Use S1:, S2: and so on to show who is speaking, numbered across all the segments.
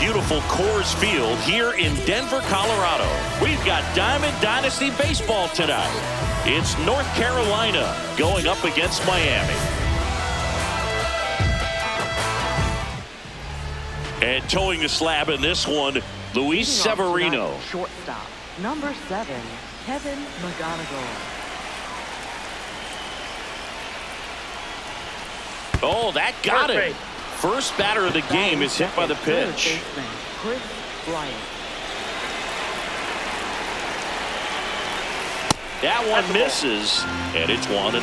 S1: beautiful Coors Field here in Denver, Colorado. We've got Diamond Dynasty Baseball tonight. It's North Carolina going up against Miami. And towing the slab in this one, Luis Severino.
S2: Shortstop, number 7, Kevin McGonigal.
S1: Oh, that got him. First batter of the game is hit by the pitch.
S2: Chris Bryant.
S1: That one misses, and it's 1-0.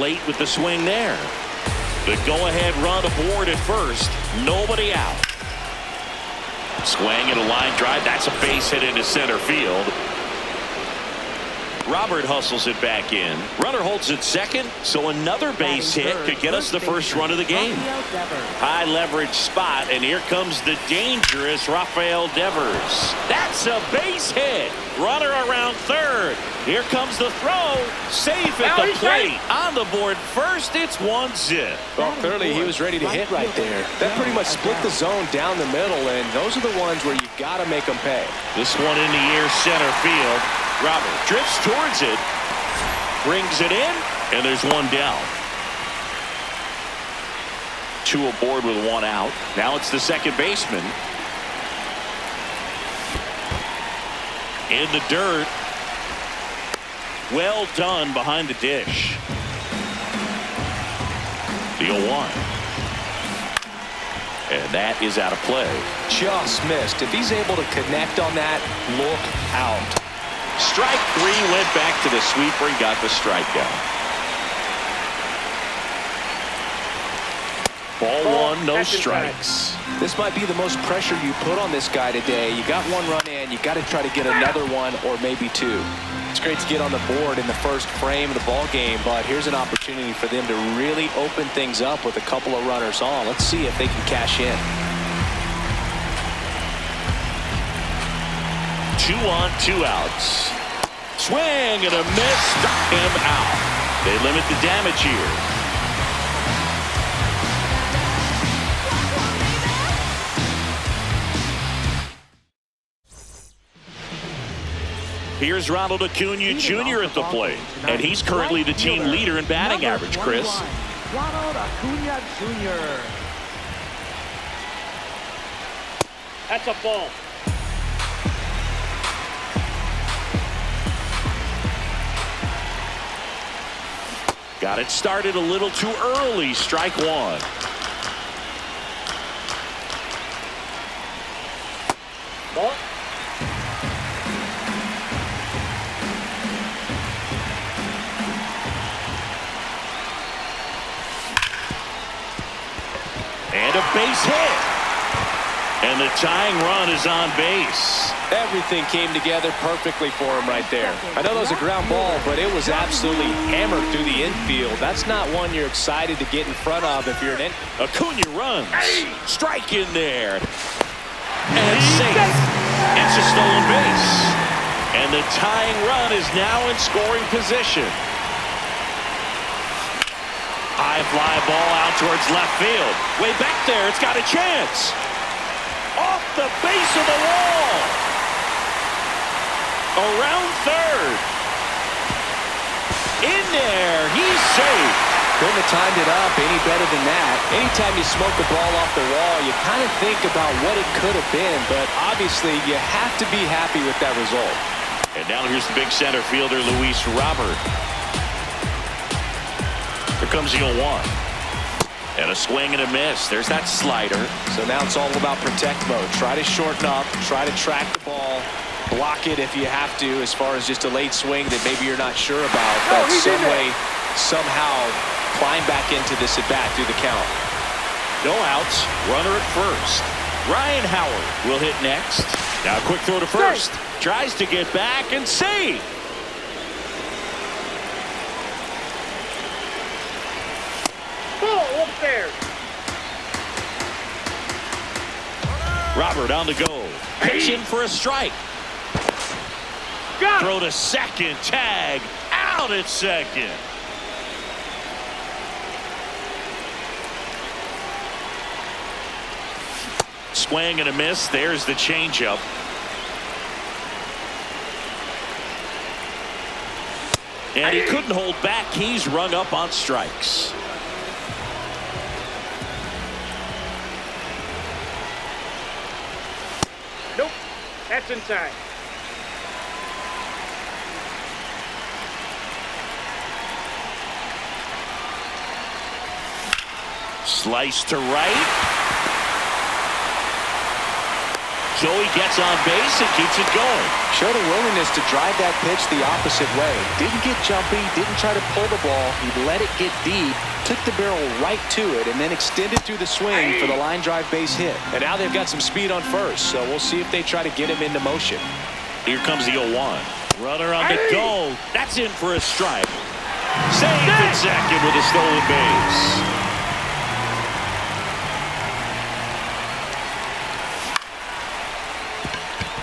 S1: Late with the swing there. The go-ahead run aboard at first. Nobody out. Swing and a line drive. That's a base hit into center field. Robert hustles it back in. Runner holds it second, so another base hit could get us the first run of the game. High leverage spot, and here comes the dangerous Rafael Devers. That's a base hit. Runner around third. Here comes the throw. Safe at the plate. On the board first, it's 1-0.
S3: Well, clearly he was ready to hit right there. That pretty much split the zone down the middle, and those are the ones where you've got to make them pay.
S1: This one in the air, center field. Robert drifts towards it, brings it in, and there's one down. 2 aboard with 1 out. Now it's the second baseman. In the dirt. Well done behind the dish. The 0-1. And that is out of play.
S3: Just missed. If he's able to connect on that, look out.
S1: Strike 3, went back to the sweeper. He got the strikeout. Ball 1, no strikes.
S3: This might be the most pressure you put on this guy today. You got 1 run in. You got to try to get another one or maybe 2. It's great to get on the board in the first frame of the ball game, but here's an opportunity for them to really open things up with a couple of runners on. Let's see if they can cash in.
S1: 2 on, 2 outs. Swing and a miss. Struck him out. They limit the damage here. Here's Ronald Acuna Jr. at the plate, and he's currently the team leader in batting average, Chris.
S2: Ronald Acuna Jr.
S4: That's a ball.
S1: Got it started a little too early. Strike 1.
S4: Ball.
S1: And a base hit. And the tying run is on base.
S3: Everything came together perfectly for him right there. I know that was a ground ball, but it was absolutely hammered through the infield. That's not one you're excited to get in front of if you're an
S1: Acuna runs. Strike in there. And safe. It's a stolen base. And the tying run is now in scoring position. High fly ball out towards left field. Way back there. It's got a chance. Off the base of the wall. Around third. In there. He's safe.
S3: Couldn't have timed it up any better than that. Anytime you smoke the ball off the wall, you kind of think about what it could have been, but obviously you have to be happy with that result.
S1: And now here's the big center fielder, Luis Robert. Here comes the 0-1. And a swing and a miss. There's that slider.
S3: So now it's all about protect mode. Try to shorten up, try to track the ball, block it if you have to, as far as just a late swing that maybe you're not sure about, but some way, somehow climb back into this at bat through the count.
S1: No outs. Runner at first. Ryan Howard will hit next. Now quick throw to first. Tries to get back and save.
S4: Upstairs.
S1: Robert on the go. Pitching for a strike. Throw to second. Tag. Out at second. swing and a miss. There's the changeup. And he couldn't hold back. He's rung up on strikes.
S4: Nope. That's inside.
S1: Slice to right. Joey gets on base and keeps it going.
S3: Showed a willingness to drive that pitch the opposite way. Didn't get jumpy, didn't try to pull the ball. He let it get deep, took the barrel right to it, and then extended through the swing for the line drive base hit. And now they've got some speed on first, so we'll see if they try to get him into motion.
S1: Here comes the 0-1. Runner on the go. That's in for a strike. Saved in second with a stolen base.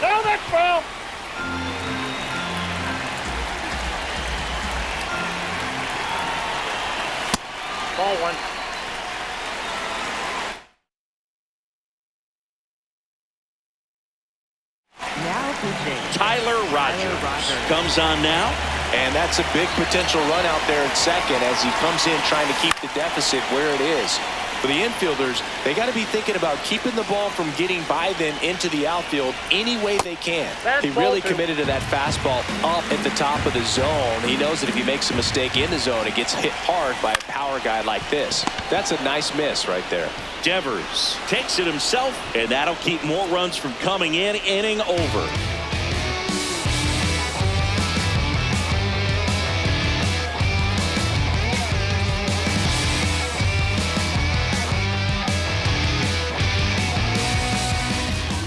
S4: No, that's foul. Ball one.
S2: Now pitching.
S1: Tyler Rogers comes on now.
S3: And that's a big potential run out there in second as he comes in trying to keep the deficit where it is. For the infielders, they got to be thinking about keeping the ball from getting by them into the outfield any way they can. He really committed to that fastball up at the top of the zone. He knows that if he makes a mistake in the zone, it gets hit hard by a power guy like this. That's a nice miss right there.
S1: Devers takes it himself, and that'll keep more runs from coming in. Inning over.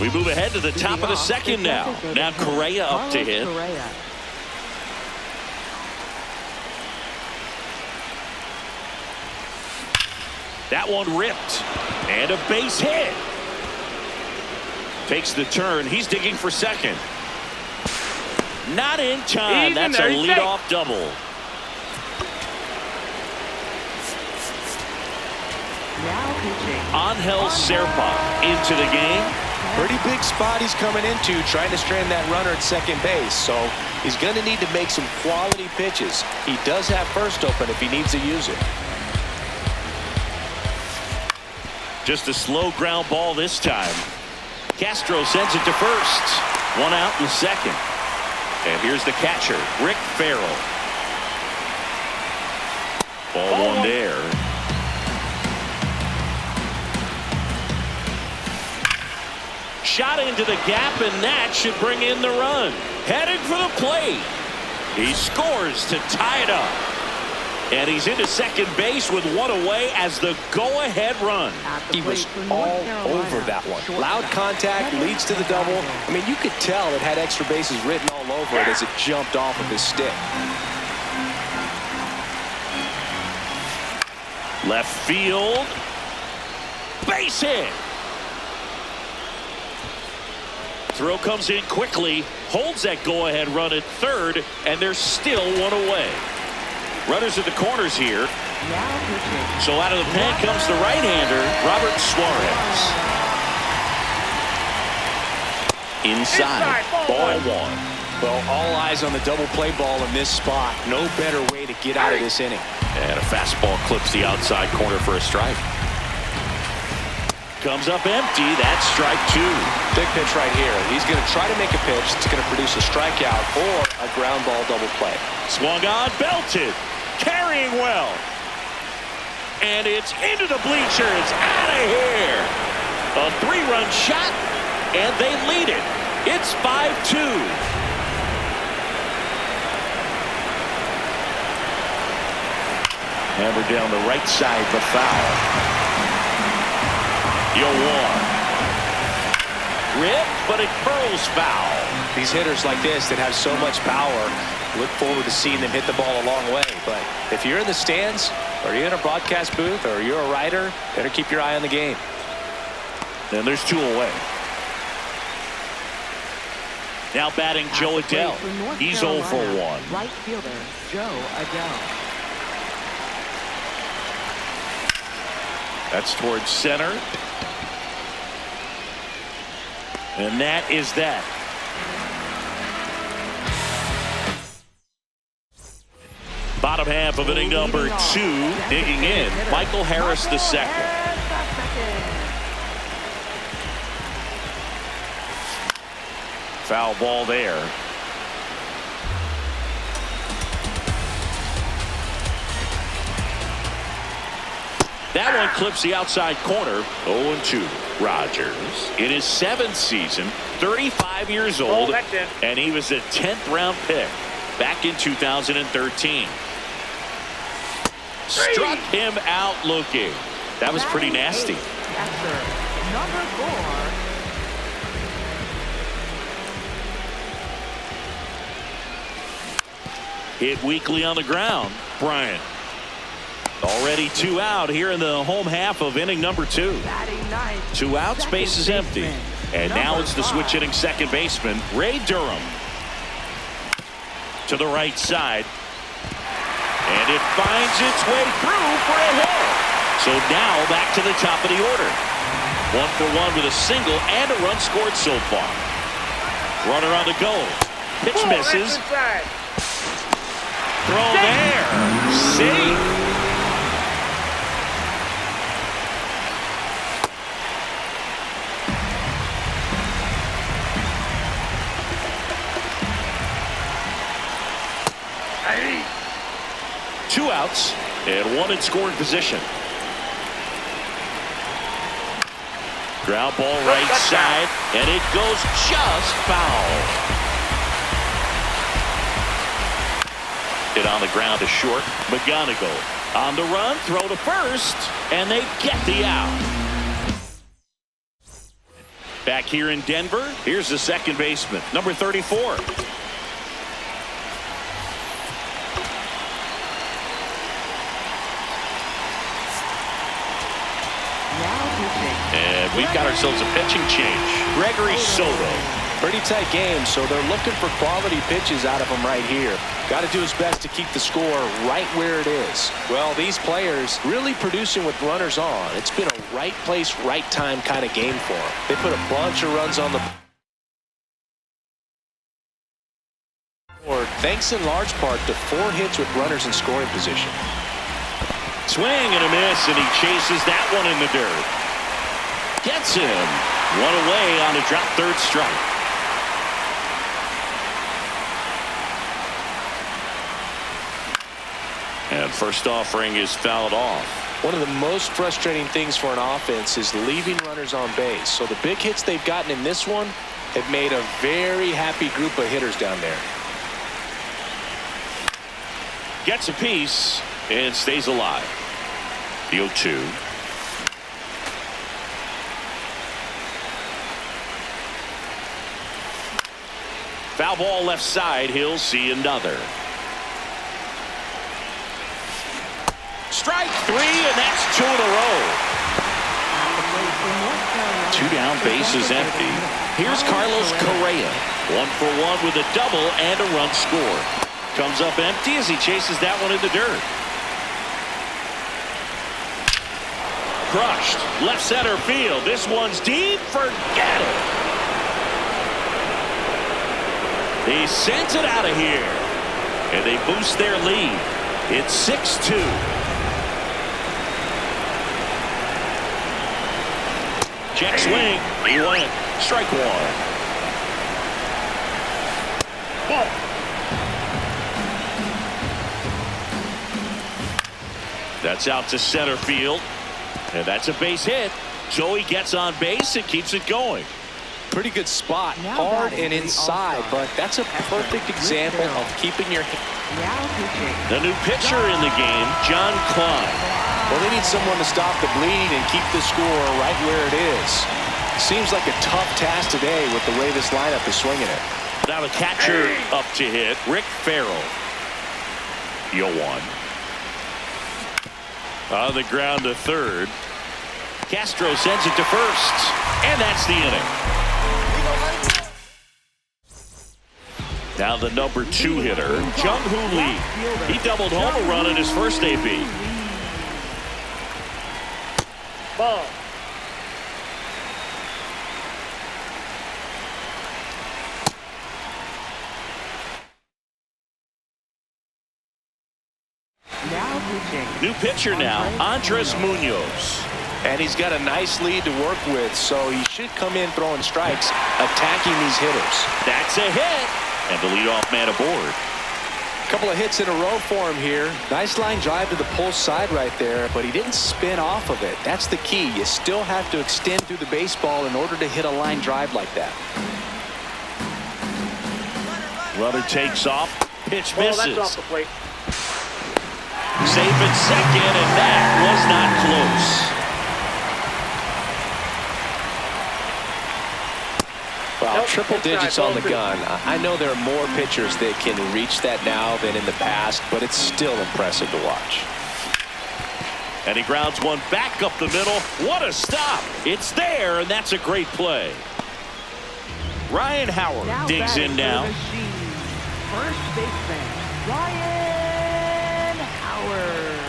S1: We move ahead to the top of the second now. Now Correa up to hit. That one ripped. And a base hit. Takes the turn. He's digging for second. Not in time. That's a leadoff double.
S2: Now pitching.
S1: Angel Serpa into the game.
S3: Pretty big spot he's coming into, trying to strand that runner at second base. So he's going to need to make some quality pitches. He does have first open if he needs to use it.
S1: Just a slow ground ball this time. Castro sends it to first. One out in second. And here's the catcher, Rick Farrell. Ball one there. Shot into the gap, and that should bring in the run. Headed for the plate. He scores to tie it up. And he's into second base with one away as the go-ahead run.
S3: He was all over that one. Loud contact leads to the double. I mean, you could tell it had extra bases written all over it as it jumped off of his stick.
S1: Left field. Base hit. Throw comes in quickly, holds that go-ahead run at third, and there's still one away. Runners at the corners here. So out of the pen comes the right-hander, Robert Suarez. Inside, ball one.
S3: Well, all eyes on the double play ball in this spot. No better way to get out of this inning.
S1: And a fastball clips the outside corner for a strike. Comes up empty. That's strike two.
S3: Big pitch right here. He's going to try to make a pitch that's going to produce a strikeout or a ground ball double play.
S1: Swung on, belted, carrying well. And it's into the bleachers, out of here. A three-run shot, and they lead it. It's 5-2. Hammered down the right side, but foul. Yoan. Rip, but it curls foul.
S3: These hitters like this that have so much power, look forward to seeing them hit the ball a long way. But if you're in the stands, or you're in a broadcast booth, or you're a writer, better keep your eye on the game.
S1: And there's two away. Now batting Joe Adell. He's 0 for 1.
S2: Right fielder Joe Adell.
S1: That's towards center. And that is that. Bottom half of inning number 2, digging in, Michael Harris II. Foul ball there. That one clips the outside corner. 0-2. Rogers in his 7th season, 35 years old, and he was a 10th round pick back in 2013. Struck him out looking. That was pretty nasty.
S2: Number 4.
S1: Hit weakly on the ground. Bryant. Already 2 out here in the home half of inning number 2. 2 outs, base is empty. And now it's the switch hitting second baseman, Ray Durham. To the right side. And it finds its way through for a hit. So now back to the top of the order. 1 for 1 with a single and a run scored so far. Runner on the go. Pitch misses. Throw there. Safe. Two outs and 1 in scoring position. Ground ball right side, and it goes just foul. Hit on the ground to short. McGonigal on the run, throw to first, and they get the out. Back here in Denver, here's the second baseman, number 34. And we've got ourselves a pitching change. Gregory Soto.
S3: Pretty tight game, so they're looking for quality pitches out of him right here. Got to do his best to keep the score right where it is. Well, these players really producing with runners on. It's been a right place, right time kind of game for them. They put a bunch of runs on the board, thanks in large part to 4 hits with runners in scoring position.
S1: Swing and a miss, and he chases that one in the dirt. Gets him. 1 away on a drop third strike. And first offering is fouled off.
S3: One of the most frustrating things for an offense is leaving runners on base. So the big hits they've gotten in this one have made a very happy group of hitters down there.
S1: Gets a piece and stays alive. The 0-2. Foul ball left side. He'll see another. Strike 3, and that's 2 in a row. 2 down, bases empty. Here's Carlos Correa. 1 for 1 with a double and a run scored. Comes up empty as he chases that one in the dirt. Crushed. Left center field. This one's deep. Forget it. He sends it out of here. And they boost their lead. It's 6-2. Check swing. He went. Strike 1. Ball. That's out to center field. And that's a base hit. So he gets on base and keeps it going.
S3: Pretty good spot, hard and inside, but that's a perfect example of keeping your hand.
S1: The new pitcher in the game, John Klein.
S3: Well, they need someone to stop the bleed and keep the score right where it is. Seems like a tough task today with the way this lineup is swinging it.
S1: Now the catcher up to hit, Rick Farrell. 0-1. On the ground to third. Castro sends it to first, and that's the inning. Now the number 2 hitter, Jung-Hoo Lee. He doubled home a run in his first AB.
S2: pitching.
S1: New pitcher now, Andres Munoz.
S3: And he's got a nice lead to work with, so he should come in throwing strikes, attacking these hitters.
S1: That's a hit. And the leadoff man aboard.
S3: A couple of hits in a row for him here. Nice line drive to the pull side right there, but he didn't spin off of it. That's the key. You still have to extend through the baseball in order to hit a line drive like that.
S1: Runner takes off. Pitch
S4: Ball,
S1: misses.
S4: that's off the plate.
S1: Safe at second, and that was not close.
S3: Well,
S4: Nope,
S3: triple
S4: inside,
S3: digits on the
S4: ball
S3: gun. I know there are more pitchers that can reach that now than in the past, but it's still impressive to watch.
S1: And he grounds one back up the middle. What a stop. It's there, and that's a great play. Ryan Howard
S2: Now
S1: digs in
S2: batting for the
S1: now.
S2: Machine. First baseman, Ryan Howard.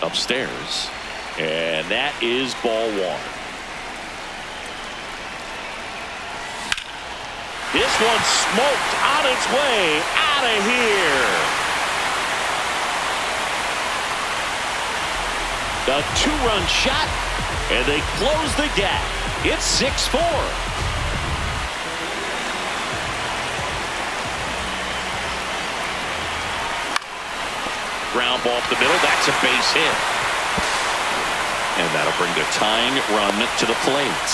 S1: Upstairs. And that is ball one. This one smoked on its way out of here. The two-run shot, and they close the gap. It's 6-4. Ground ball up the middle. That's a base hit. And that'll bring the tying run to the plate.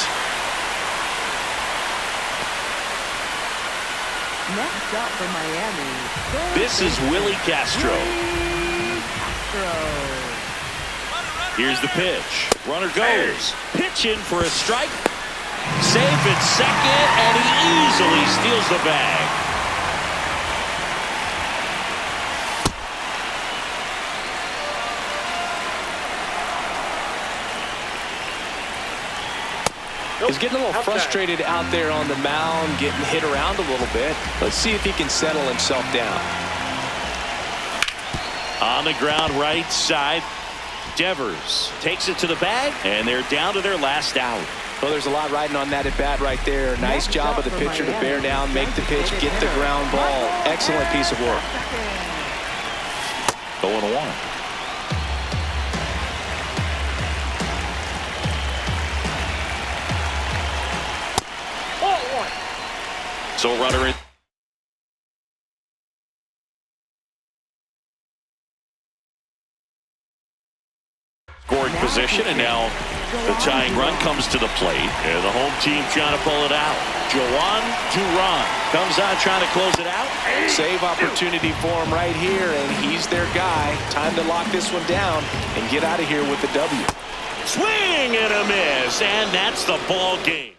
S2: Next up for Miami.
S1: This is Willie Castro.
S2: Willie Castro.
S1: Here's the pitch. Runner goes. Pitch in for a strike. Safe at second, and he easily steals the bag.
S3: He's getting a little frustrated out there on the mound, getting hit around a little bit. Let's see if he can settle himself down.
S1: On the ground right side, Devers takes it to the bag, and they're down to their last out.
S3: Well, there's a lot riding on that at bat right there. Nice job of the pitcher to bear down, make the pitch, get the ground ball. Excellent piece of work.
S1: 0-1. So runner in. Scoring position, and now the tying run comes to the plate, and the home team trying to pull it out. Jhoan Duran comes on trying to close it out.
S3: Save opportunity for him right here, and he's their guy. Time to lock this one down and get out of here with the W.
S1: Swing and a miss, and that's the ball game.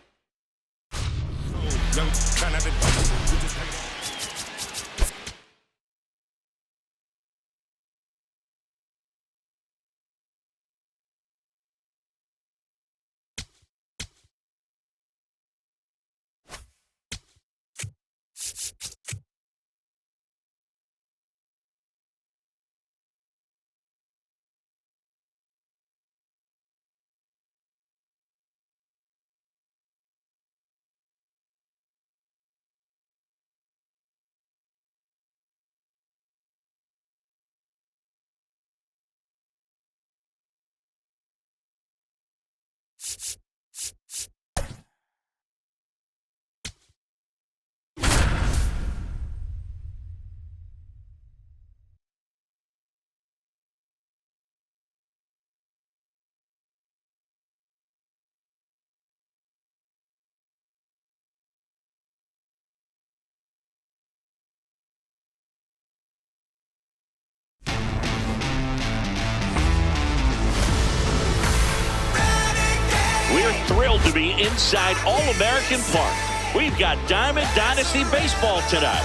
S1: We're thrilled to be inside All-American Park. We've got Diamond Dynasty Baseball tonight.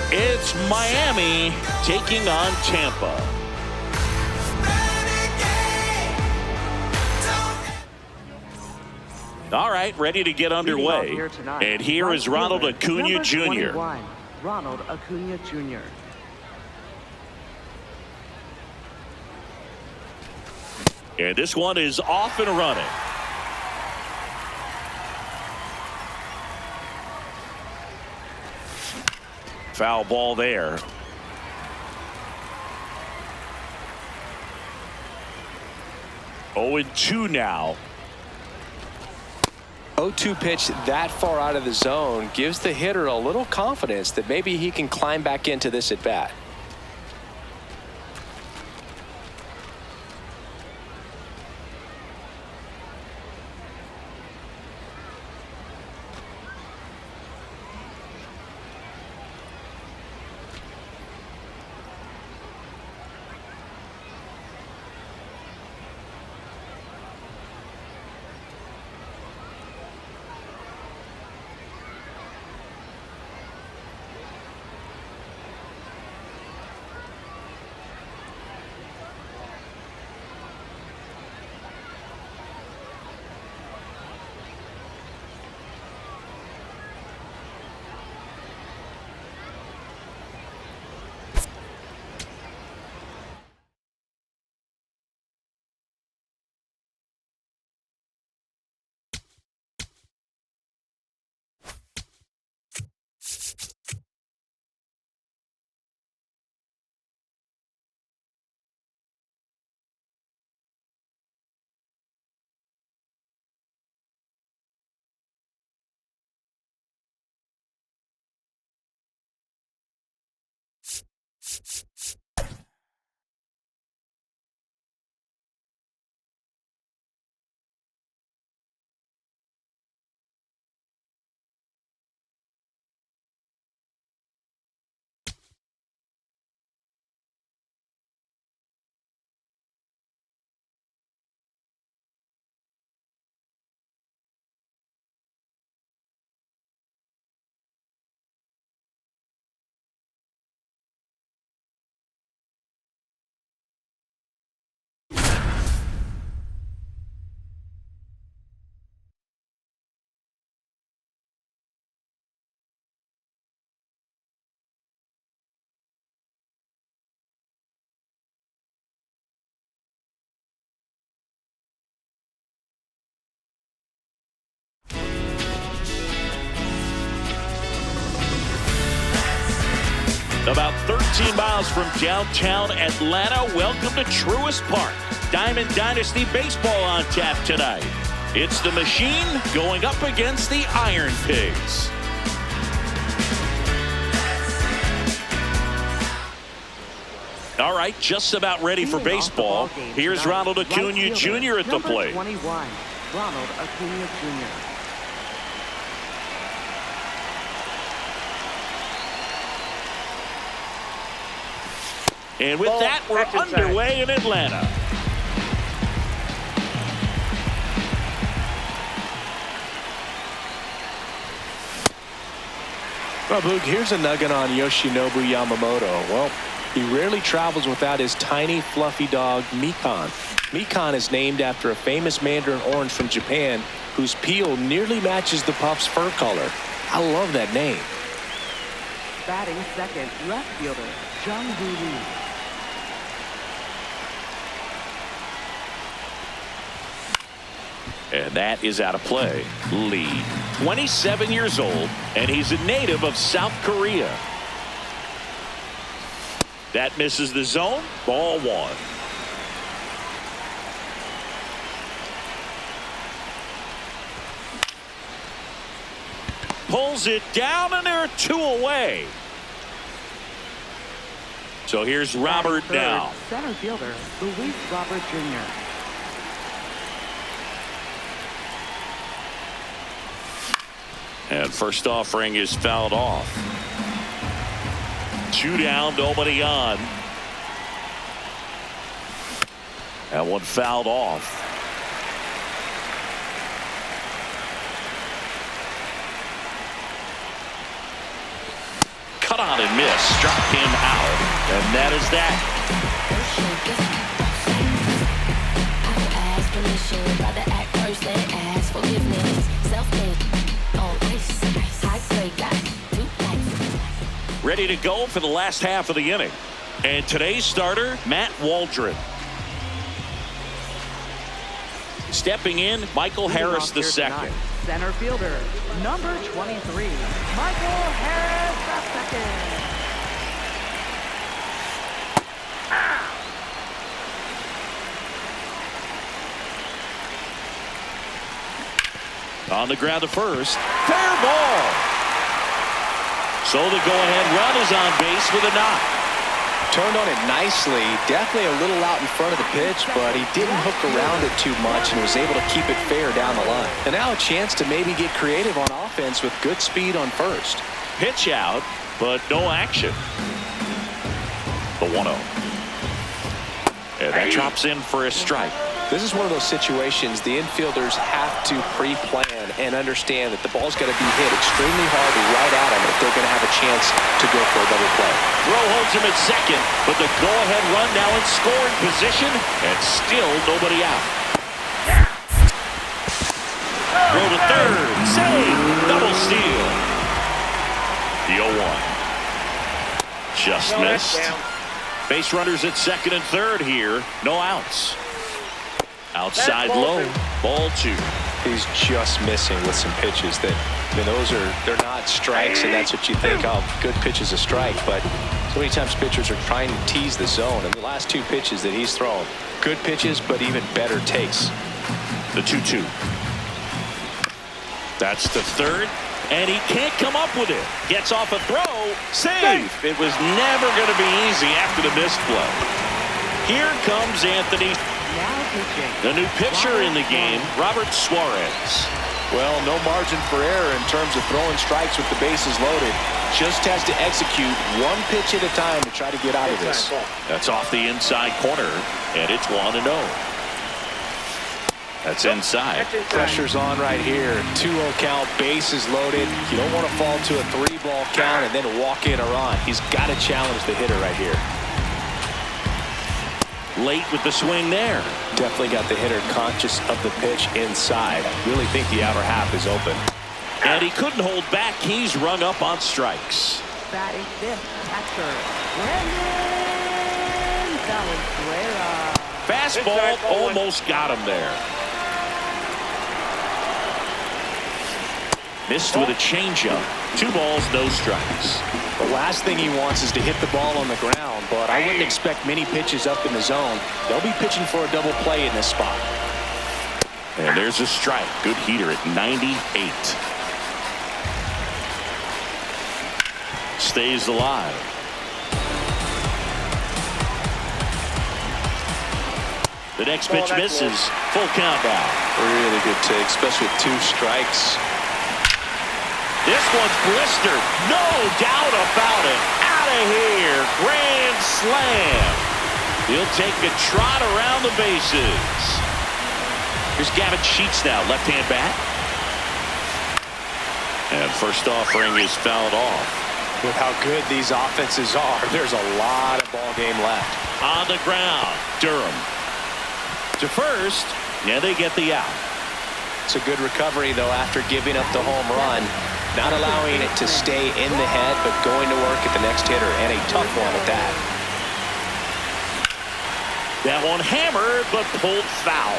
S1: It's Miami taking on Tampa. All right, ready to get underway. And here is Ronald Acuna Jr.
S2: Ronald Acuna Jr.
S1: And this one is off and running. Foul ball there. 0-2 now.
S3: 0-2 pitch that far out of the zone gives the hitter a little confidence that maybe he can climb back into this at bat.
S1: About 13 miles from downtown Atlanta, welcome to Truist Park. Diamond Dynasty Baseball on tap tonight. It's the Machine going up against the Iron Pigs. All right, just about ready for baseball. Here's Ronald Acuna Jr. at the plate.
S2: 21, Ronald Acuna Jr.
S1: And with that, we're underway in Atlanta.
S3: Well, Boog, here's a nugget on Yoshinobu Yamamoto. Well, he rarely travels without his tiny, fluffy dog, Mikan. Mikan is named after a famous mandarin orange from Japan whose peel nearly matches the pup's fur color. I love that name.
S2: Batting second, left fielder, Jung-Woo Lee.
S1: And that is out of play. Lee, 27 years old, and he's a native of South Korea. That misses the zone. Ball one. Pulls it down, and there are two away. So here's Robert now.
S2: Center fielder, Luis Robert Jr.
S1: And first offering is fouled off. Two down, nobody on. That one fouled off. Cut on and miss. Struck him out. And that is that. Ready to go for the last half of the inning. And today's starter, Matt Waldron. Stepping in, Michael Harris II.
S2: Center fielder, number 23, Michael Harris II.
S1: On the ground to first. Fair ball. So the go-ahead run is on base with a knock.
S3: Turned on it nicely. Definitely a little out in front of the pitch, but he didn't hook around it too much and was able to keep it fair down the line. And now a chance to maybe get creative on offense with good speed on first.
S1: Pitch out, but no action. The 1-0. And that drops in for a strike.
S3: This is one of those situations the infielders have to pre-plan and understand that the ball's got to be hit extremely hard right at them if they're going to have a chance to go for a double play.
S1: Throw holds him at second, but the go-ahead run now in scoring position, and still nobody out. Throw to third, save, double steal. The 0-1. Just missed. Base runners at second and third here. No outs. Outside low. Ball 2.
S3: He's just missing with some pitches that, I mean, they're not strikes, and that's what you think, oh, good pitch is a strike. But so many times pitchers are trying to tease the zone. And the last 2 pitches that he's thrown, good pitches, but even better takes.
S1: The 2-2. That's the third, and he can't come up with it. Gets off a throw. Save. It was never going to be easy after the missed play. Here comes Anthony.
S2: Now pitching.
S1: The new pitcher in the game, Robert Suarez.
S3: Well, no margin for error in terms of throwing strikes with the bases loaded. Just has to execute one pitch at a time to try to get out of this.
S1: That's off the inside corner, and it's 1-0. That's inside.
S3: Pressure's on right here. 2-0 count, bases loaded. You don't want to fall to a 3-ball count and then walk in a run. He's got to challenge the hitter right here.
S1: Late with the swing there.
S3: Definitely got the hitter conscious of the pitch inside. Really think the outer half is open.
S1: And he couldn't hold back. He's rung up on strikes.
S2: Batting fifth, catcher, Brandon Valenzuela.
S1: Fastball almost got him there. Missed with a changeup. 2 balls, no strikes.
S3: The last thing he wants is to hit the ball on the ground, but I wouldn't expect many pitches up in the zone. They'll be pitching for a double play in this spot.
S1: And there's a strike. Good heater at 98. Stays alive. The next pitch misses. Full count now.
S3: Really good take, especially with 2 strikes.
S1: This one's blistered. No doubt about it. Out of here. Grand slam. He'll take a trot around the bases. Here's Gavin Sheets now. Left-hand bat. And first offering is fouled off.
S3: With how good these offenses are, there's a lot of ball game left.
S1: On the ground. Durham. To first. Yeah, they get the out.
S3: It's a good recovery, though, after giving up the home run. Not allowing it to stay in the head, but going to work at the next hitter, and a tough one at that.
S1: That one hammered, but pulled foul.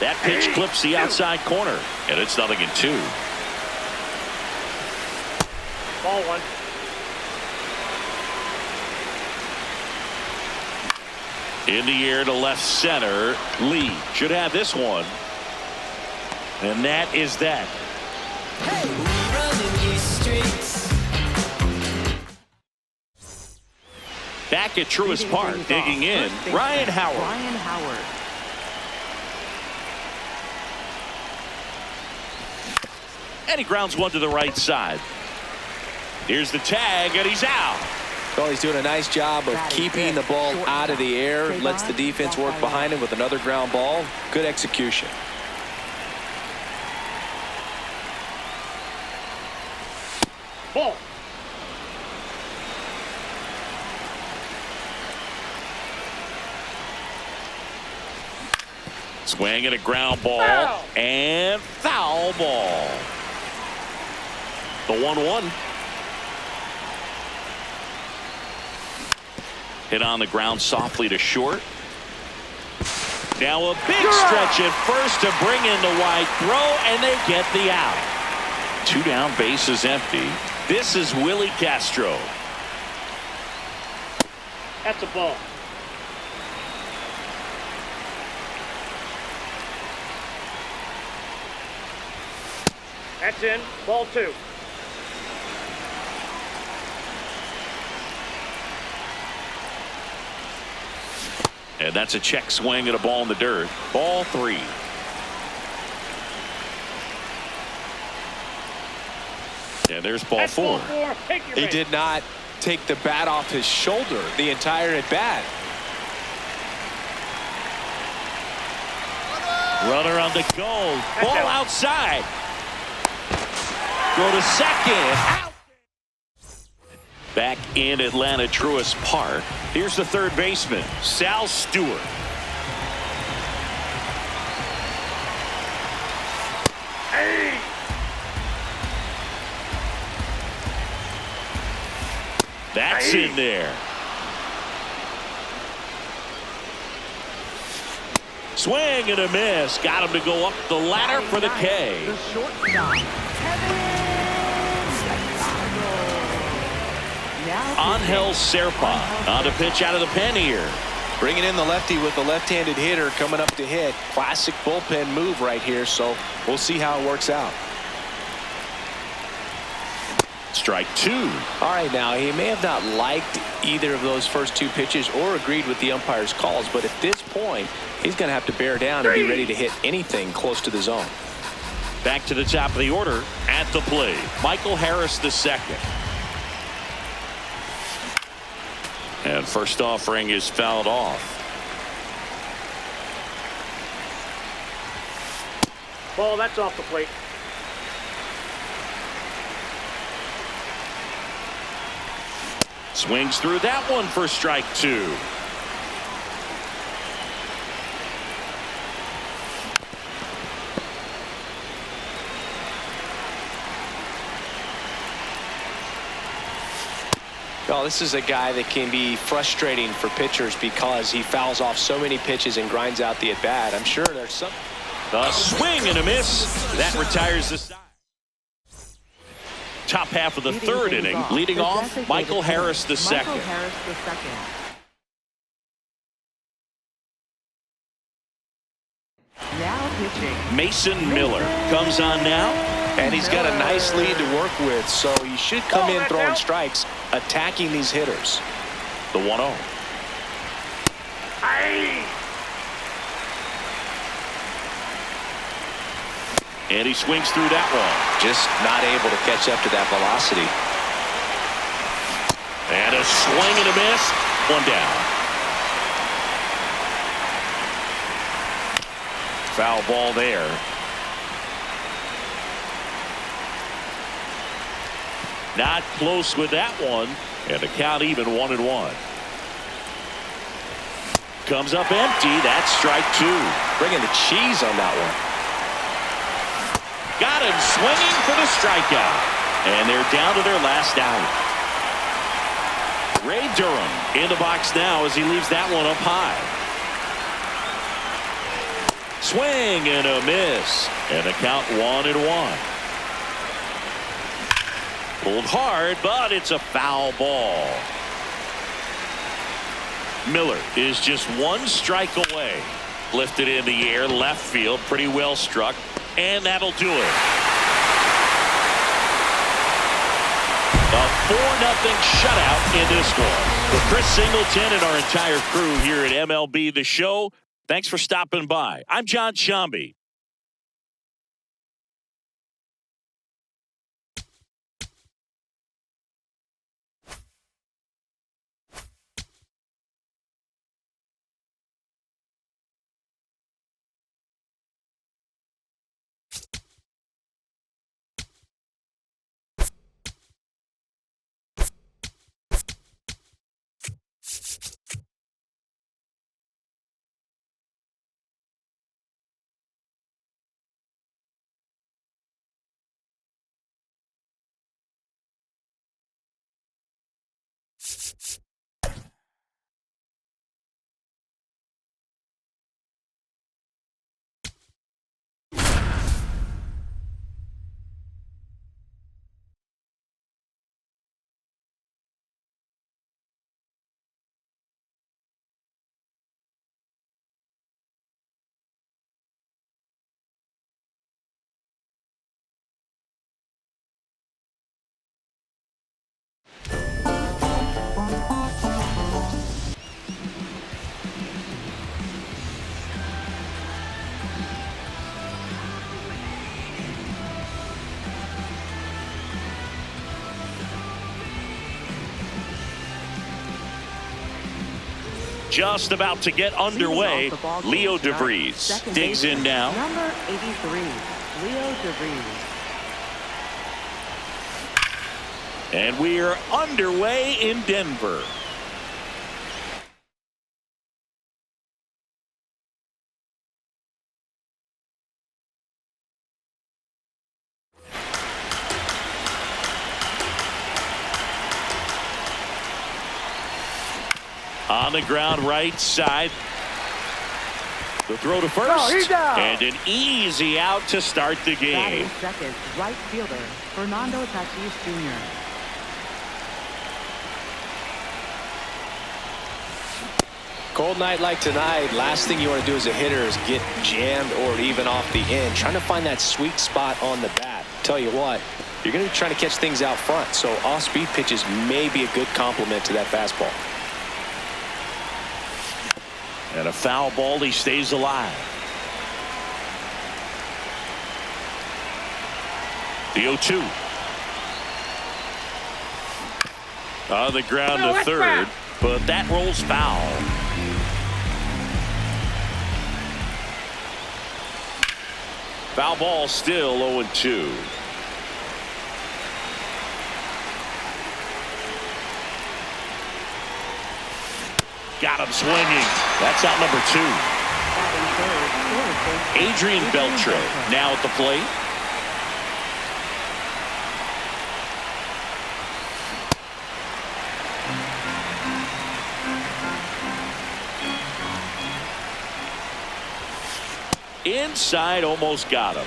S1: That pitch clips the outside corner, and it's 0-2.
S4: Ball 1.
S1: In the air to left center. Lee should have this one. And that is that. Back at Truist Park, digging in, Ryan Howard.
S2: Ryan Howard.
S1: And he grounds one to the right side. Here's the tag, and he's out.
S3: Well, he's doing a nice job of keeping the ball out of the air. Lets the defense work behind him with another ground ball. Good execution.
S4: Ball.
S1: Swing and a ground ball.
S4: Foul.
S1: And foul ball. The 1-1. Hit on the ground softly to short. Now a big stretch at first to bring in the wide throw, and they get the out. 2 down, bases empty. This is Willie Castro.
S4: That's a ball. That's in. Ball 2.
S1: And that's a check swing at a ball in the dirt. Ball 3. And there's ball
S4: That's
S1: 4.
S4: ball 4. Take your
S3: He
S4: base.
S3: did not take the bat off his shoulder the entire at bat.
S1: Runner on the go. Ball
S4: out.
S1: outside. Go to second. Out. Back in Atlanta Truist Park. Here's the third baseman, Sal Stewart.
S4: Hey.
S1: That's in there. Swing and a miss. Got him to go up the ladder for the K.
S2: The shortstop, Kevin Now
S1: Angel Serpa on to pitch out of the pen here.
S3: Bringing in the lefty with the left-handed hitter coming up to hit. Classic bullpen move right here, so we'll see how it works out.
S1: Strike 2.
S3: All right, now he may have not liked either of those first 2 pitches or agreed with the umpire's calls, but at this point, he's going to have to bear down and be ready to hit anything close to the zone.
S1: Back to the top of the order at the plate, Michael Harris II. And first offering is fouled off.
S4: Ball, that's off the plate.
S1: Swings through that one for strike 2.
S3: Well, this is a guy that can be frustrating for pitchers because he fouls off so many pitches and grinds out the at-bat. I'm sure there's some.
S1: A swing and a miss. That retires the side. Top half of the third inning. Leading off, Michael Harris II.
S2: Michael Harris II. Now pitching,
S1: Mason Miller comes on now.
S3: And he's got a nice lead to work with, so he should come in throwing strikes, attacking these hitters.
S1: The 1-0.
S4: Hey.
S1: And he swings through that one.
S3: Just not able to catch up to that velocity.
S1: And a swing and a miss. One down. Foul ball there. Not close with that one. And the count even 1-1. Comes up empty. That's strike 2.
S3: Bringing the cheese on that one.
S1: Got him swinging for the strikeout. And they're down to their last out. Ray Durham in the box now as he leaves that one up high. Swing and a miss. And the count 1-1. Pulled hard, but it's a foul ball. Miller is just one strike away. Lifted in the air, left field, pretty well struck, and that'll do it. A 4-0 shutout in this one. For Chris Singleton and our entire crew here at MLB The Show, thanks for stopping by. I'm John Shambi. just about to get underway. Leo DeVries digs in now.
S2: Number 83, Leo DeVries.
S1: And we are underway in Denver. On the ground right side. The throw to first. And an easy out to start the game.
S2: Batting second, right fielder, Fernando Tatis Jr.
S3: Cold night like tonight, last thing you want to do as a hitter is get jammed or even off the end. Trying to find that sweet spot on the bat. Tell you what, you're going to be trying to catch things out front, so off-speed pitches may be a good complement to that fastball.
S1: And a foul ball, he stays alive. The 0-2. On the ground to third, but that rolls foul. Foul ball still 0-2. Got him swinging. That's out number 2. Adrian Beltre now at the plate. Inside, almost got him.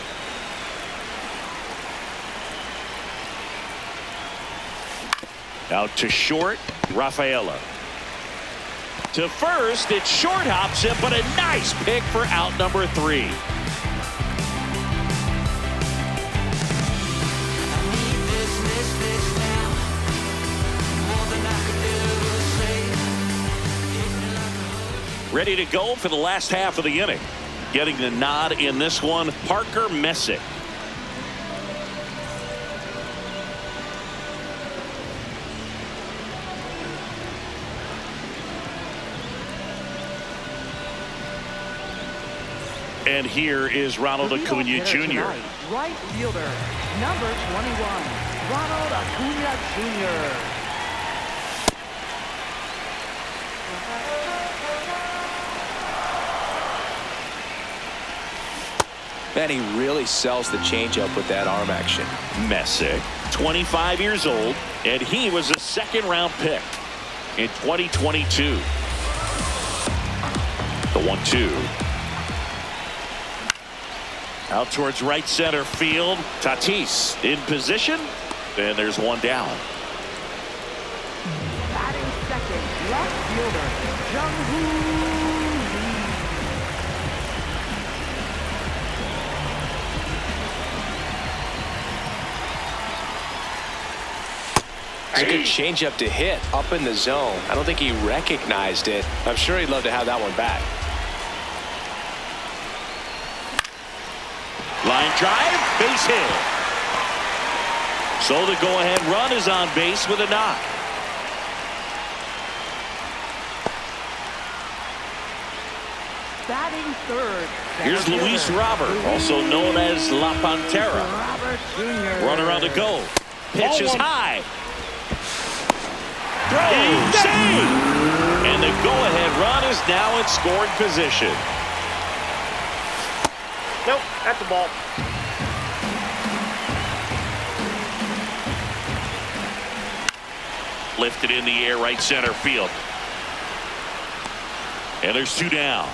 S1: Out to short, Rafaela. To first, it short hops him, but a nice pick for out number 3. Ready to go for the last half of the inning. Getting the nod in this one, Parker Messick. And here is Ronald Acuna Jr.
S2: Right fielder, number 21, Ronald Acuna Jr.
S3: Man, he really sells the changeup with that arm action.
S1: Messick, 25 years old, and he was a second-round pick in 2022. The 1-2. Out towards right center field. Tatis in position. And there's one down.
S2: Batting second, left fielder, Jung-Hoo
S3: It's a good changeup to hit up in the zone. I don't think he recognized it. I'm sure he'd love to have that one back.
S1: Line drive, base hit. So the go-ahead run is on base with a knock.
S2: batting third.
S1: Here's Luis Robert, also known as La Pantera.
S2: Robert Jr.
S1: Runner on the go. Pitch is high. Throw, save! And the go-ahead run is now in scoring position.
S4: Nope, that's the ball.
S1: Lifted in the air, right center field. And there's two down.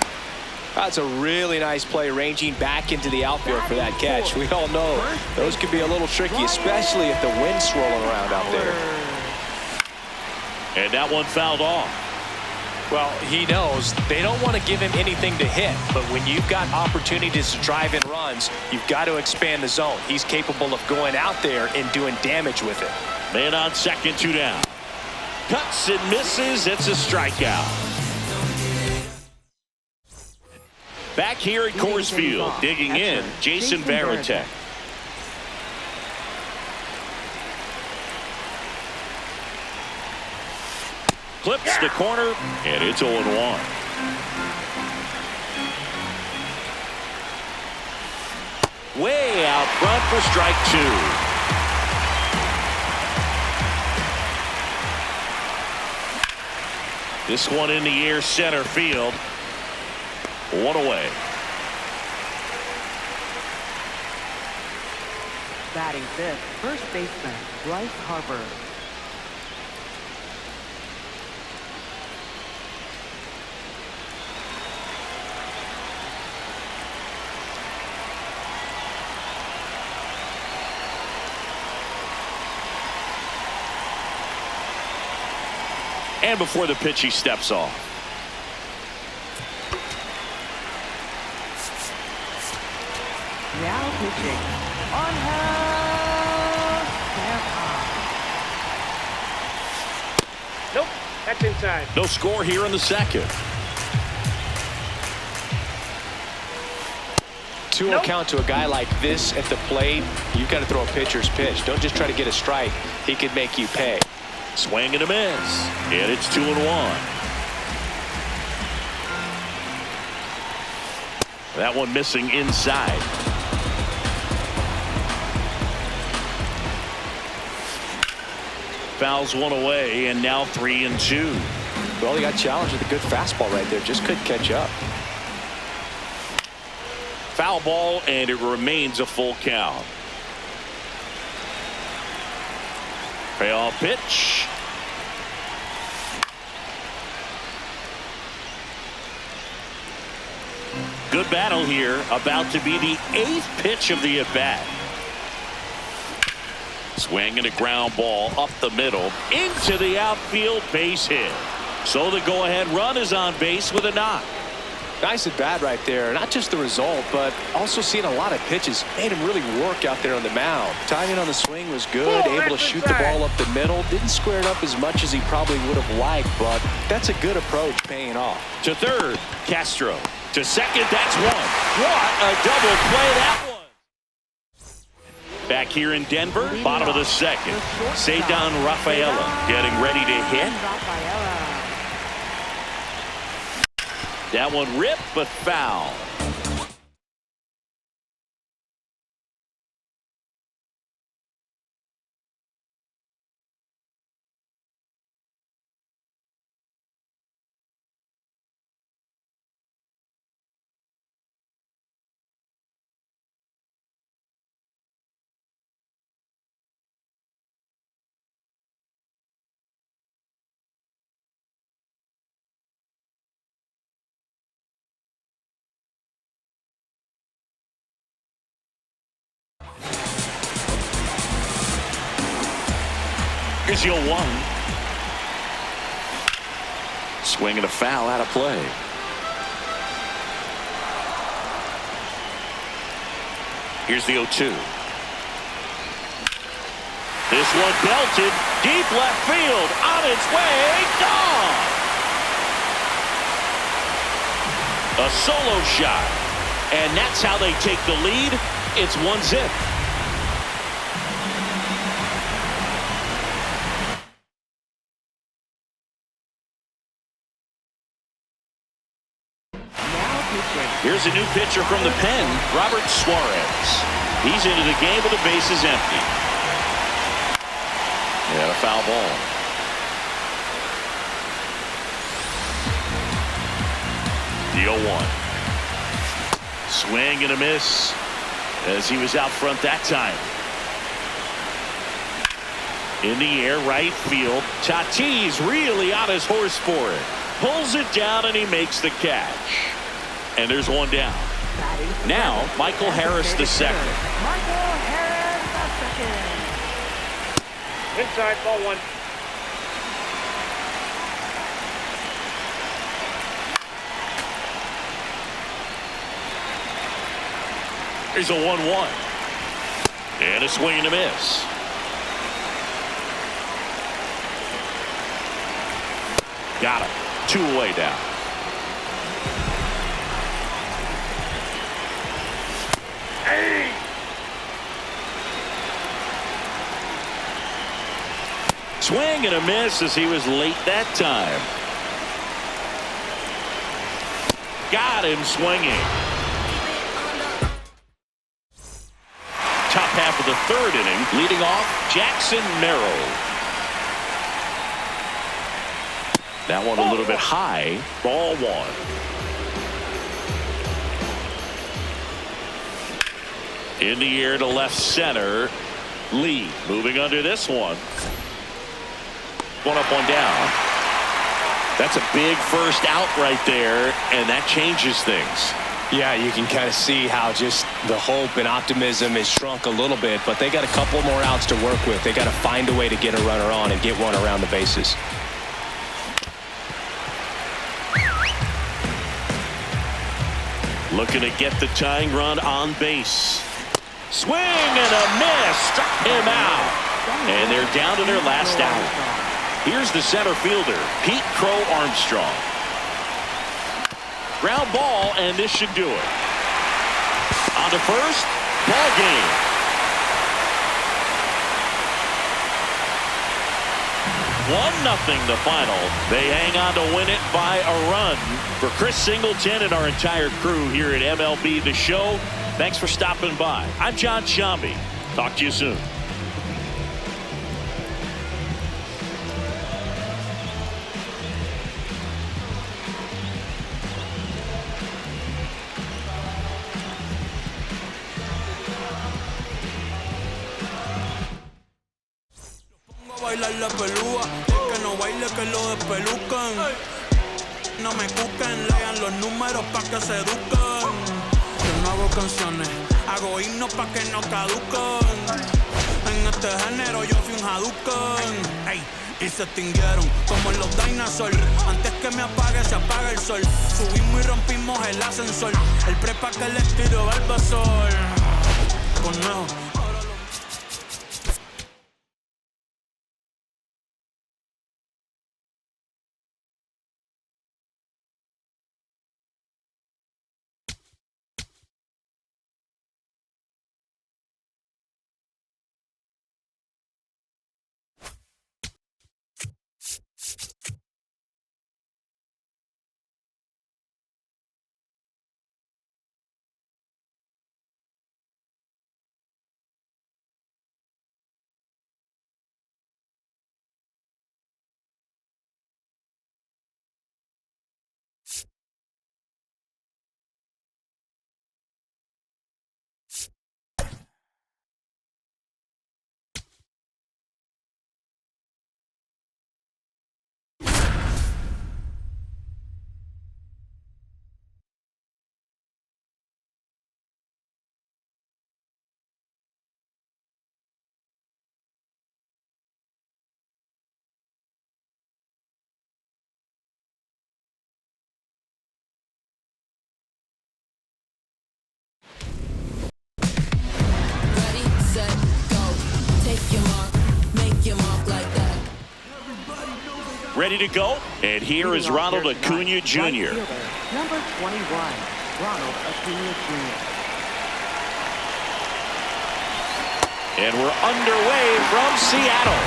S3: That's a really nice play, ranging back into the outfield for that catch. We all know those could be a little tricky, especially if the wind's swirling around out there.
S1: And that one fouled off.
S3: Well, he knows they don't want to give him anything to hit, but when you've got opportunities to drive in runs, you've got to expand the zone. He's capable of going out there and doing damage with it.
S1: Man on second, two down. Cuts and misses. It's a strikeout. Back here at Coors Field, digging in, Jason Varitek. clips the corner, and it's 0-1. Way out front for strike 2. This one in the air, center field. One away.
S2: Batting fifth, first baseman Bryce Harper.
S1: And before the pitch, he steps off.
S2: Now pitching. On
S4: Nope, that's inside.
S1: No score here in the second.
S3: 2-0 count to a guy like this at the plate. You've got to throw a pitcher's pitch. Don't just try to get a strike. He could make you pay.
S1: Swing and a miss. And it's 2-1. That one missing inside. Fouls one away, and now 3-2.
S3: Well, he got challenged with a good fastball right there. Just couldn't catch up.
S1: Foul ball, and it remains a full count. Payoff pitch. Good battle here. About to be the 8th pitch of the at-bat. Swing and a ground ball up the middle into the outfield, base hit. So the go-ahead run is on base with a knock.
S3: Nice at bat right there. Not just the result, but also seeing a lot of pitches. Made him really work out there on the mound. Timing on the swing was good.
S4: Oh,
S3: able to shoot the ball up the middle. Didn't square it up as much as he probably would have liked, but that's a good approach, paying off.
S1: To third, Castro. To second, that's one. What a double play that was. Back here in Denver, bottom of the second. Ceddanne Rafaela getting ready to hit. That one ripped, but foul. Here's your 1. Swing and a foul out of play. Here's the 0-2. This one belted deep left field, on its way, gone. A solo shot, and that's how they take the lead. It's 1-0. Here's a new pitcher from the pen, Robert Suarez. He's into the game with the bases empty. Yeah, a foul ball. The 0-1. Swing and a miss as he was out front that time. In the air, right field. Tatis really on his horse for it. Pulls it down and he makes the catch. And there's one down. Now, Michael Harris the second.
S2: Michael Harris the second.
S4: Inside, ball 1.
S1: Here's a 1-1. And a swing and a miss. Got him. 2 away down. Swing and a miss as he was late that time. Got him swinging. Top half of the third inning, leading off Jackson Merrill. That one a little bit high. Ball one. In the air to left center. Lee moving under this one. One up, one down. That's a big first out right there, and that changes things.
S3: Yeah, you can kind of see how just the hope and optimism is shrunk a little bit, but they got a couple more outs to work with. They got to find a way to get a runner on and get one around the bases.
S1: Looking to get the tying run on base. Swing and a miss. Struck him out. And they're down to their last out. Here's the center fielder, Pete Crow Armstrong. Ground ball, and this should do it. On to first, ball game. One-0 the final. They hang on to win it by a run. For Chris Singleton and our entire crew here at MLB The Show, thanks for stopping by. I'm John Sciambi. Talk to you soon.
S5: Bailar la pelúa, el que no baile que lo despelucan. No me cuquen, lean los números pa' que se eduquen. Yo no hago canciones, hago himnos pa' que no caduquen. En este género yo fui un Hadouken. Ey, y se extinguieron como los dinosaurs. Antes que me apague, se apaga el sol. Subimos y rompimos el ascensor. El prepa que les tiro Barbasol. Conejo.
S1: Ready to go? And here is Ronald Acuna Jr.
S2: Number 21, Ronald Acuna Jr.
S1: And we're underway from Seattle.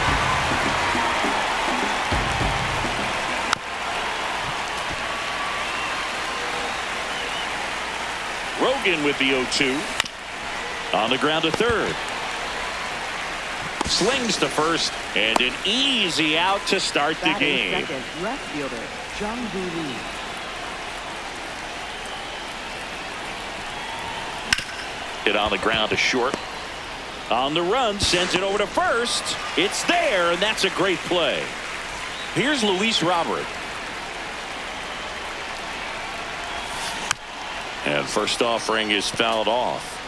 S1: Rogan with the 0-2. On the ground to third. Slings to first, and an easy out to start the game.
S2: Second, left fielder, Jung-Hoo Lee.
S1: Hit on the ground to short. On the run, sends it over to first. It's there, and that's a great play. Here's Luis Robert. And first offering is fouled off.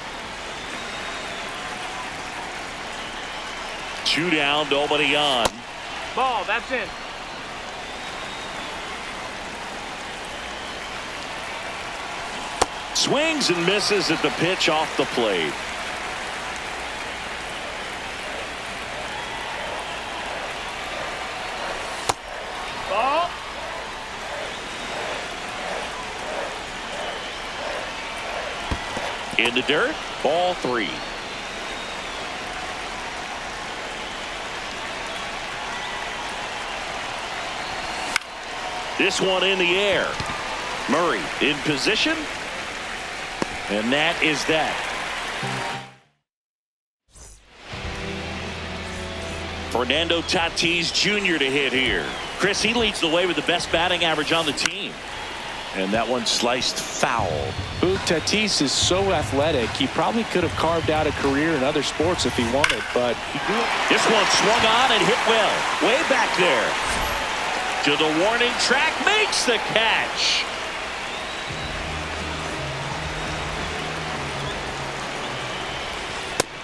S1: 2 down, nobody on.
S4: Ball, that's it.
S1: Swings and misses at the pitch off the plate.
S4: Ball.
S1: In the dirt, ball 3. This one in the air. Murray in position. And that is that. Fernando Tatis Jr. to hit here. Chris, he leads the way with the best batting average on the team. And that one sliced foul.
S3: Tatis is so athletic, he probably could have carved out a career in other sports if he wanted, but
S1: this one swung on and hit well. Way back there. To the warning track, makes the catch.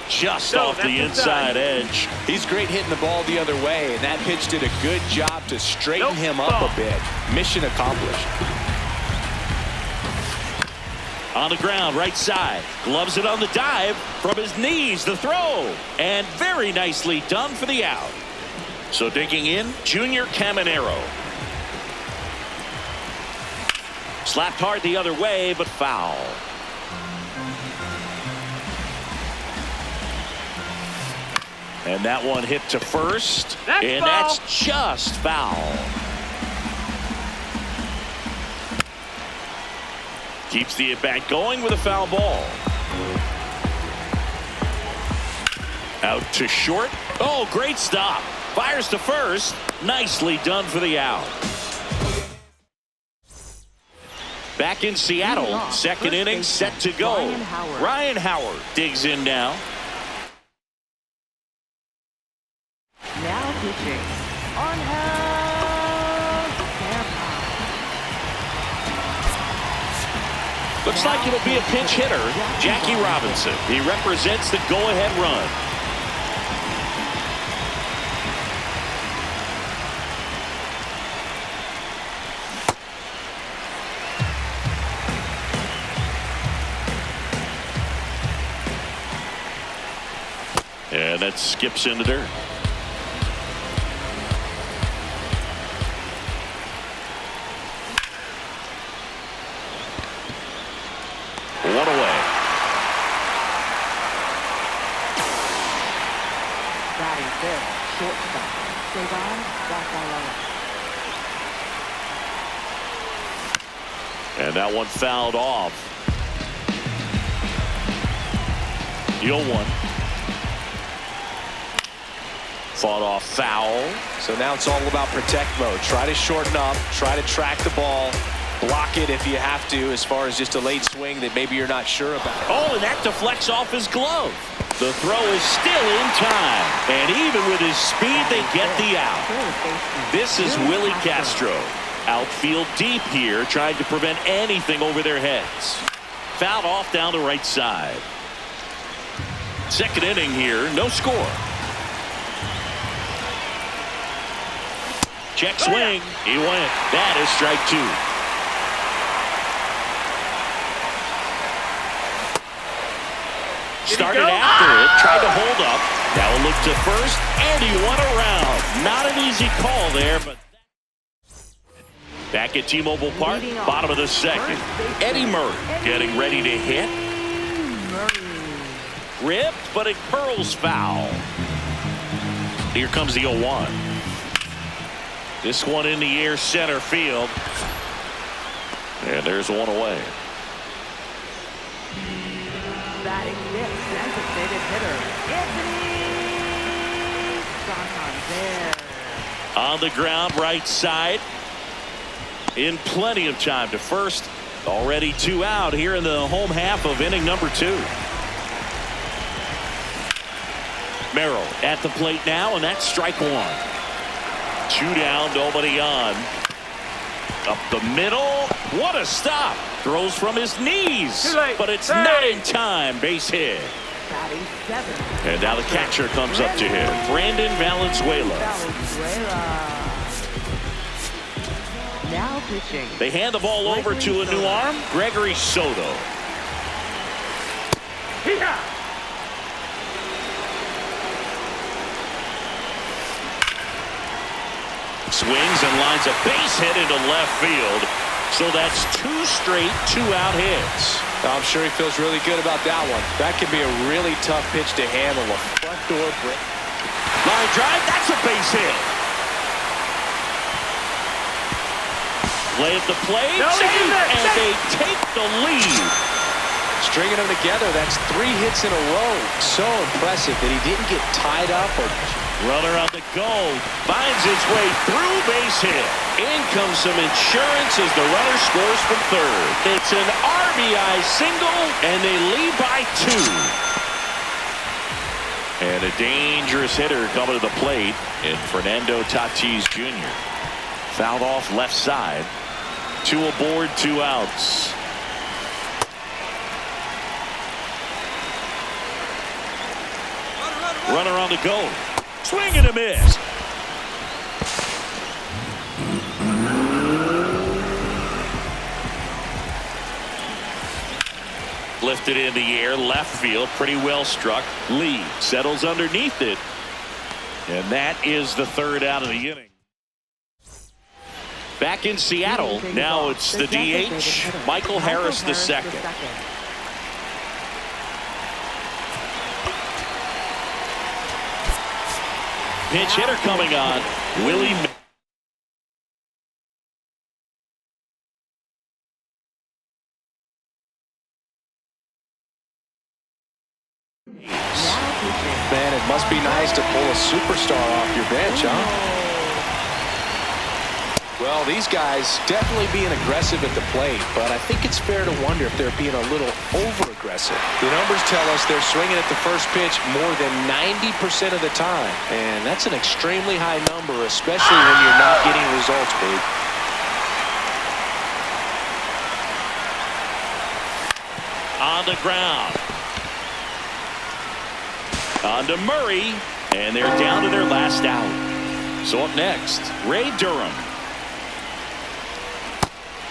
S1: Just off the inside edge.
S3: He's great hitting the ball the other way, and that pitch did a good job to straighten him up a bit. Mission accomplished.
S1: On the ground, right side. Gloves it on the dive. From his knees, the throw. And very nicely done for the out. So digging in, Junior Caminero. Slapped hard the other way, but foul. And that one hit to first. That's just foul. Keeps the at-bat going with a foul ball. Out to short. Oh, great stop. Fires to first. Nicely done for the out. Back in Seattle. Second inning set to go. Ryan Howard digs in now.
S2: Now pitching. Angel Fairchild.
S1: Looks like it'll be a pinch hitter, Jackie Robinson. He represents the go-ahead run. And that skips into dirt. One away.
S2: Batting fifth, shortstop, Savon Rafaela.
S1: And that one fouled off. The 0-1. Fought off foul.
S3: So now it's all about protect mode. Try to shorten up, try to track the ball, block it if you have to, as far as just a late swing that maybe you're not sure about.
S1: Oh, and that deflects off his glove. The throw is still in time. And even with his speed, they get the out. This is Willie Castro. Outfield deep here, trying to prevent anything over their heads. Fouled off down the right side. Second inning here, no score. Check swing. He went. That is strike two. Started after it. Tried to hold up. Now a look to first. And he won around. Not an easy call there, but back at T-Mobile Park, bottom of the second. Eddie Murray getting ready to hit. Ripped, but it curls foul. Here comes the 0-1. This one in the air, center field. And there's one away.
S2: Batting fifth, designated hitter, Anthony Santander.
S1: On the ground, right side. In plenty of time to first. Already two out here in the home half of inning number 2. Merrill at the plate now, and that's strike one. 2 down, nobody on. Up the middle. What a stop. Throws from his knees. But it's not in time. Base hit.
S2: Batting seventh.
S1: And now the catcher comes up to him. Brandon Valenzuela.
S2: Now pitching.
S1: They hand the ball over to a new arm. Gregory Soto. Swings and lines a base hit into left field. So that's 2 straight 2-out hits.
S3: I'm sure he feels really good about that one. That can be a really tough pitch to handle. A front door break.
S1: Line drive, that's a base hit. Play at the plate.
S4: No,
S1: Save,
S4: he's in there.
S1: and they take the lead.
S3: Stringing them together, that's 3 hits in a row. So impressive that he didn't get tied up or...
S1: Runner on the go. Finds his way through, base hit. In comes some insurance as the runner scores from third. It's an RBI single, and they lead by 2. And a dangerous hitter coming to the plate in Fernando Tatis Jr. Fouled off left side. 2 aboard, 2 outs. Runner on the go. Swing and a miss. Lifted in the air, left field, pretty well struck. Lee settles underneath it. And that is the 3rd out of the inning. Back in Seattle, now it's the DH, Michael Harris II. Pinch hitter coming on, Willie.
S3: Man, it must be nice to pull a superstar off your bench, huh? Well, these guys definitely being aggressive at the plate, but I think it's fair to wonder if they're being a little over-aggressive. The numbers tell us they're swinging at the first pitch more than 90% of the time, and that's an extremely high number, especially when you're not getting results, Babe.
S1: On the ground. On to Murray, and they're down to their last out. So up next, Ray Durham.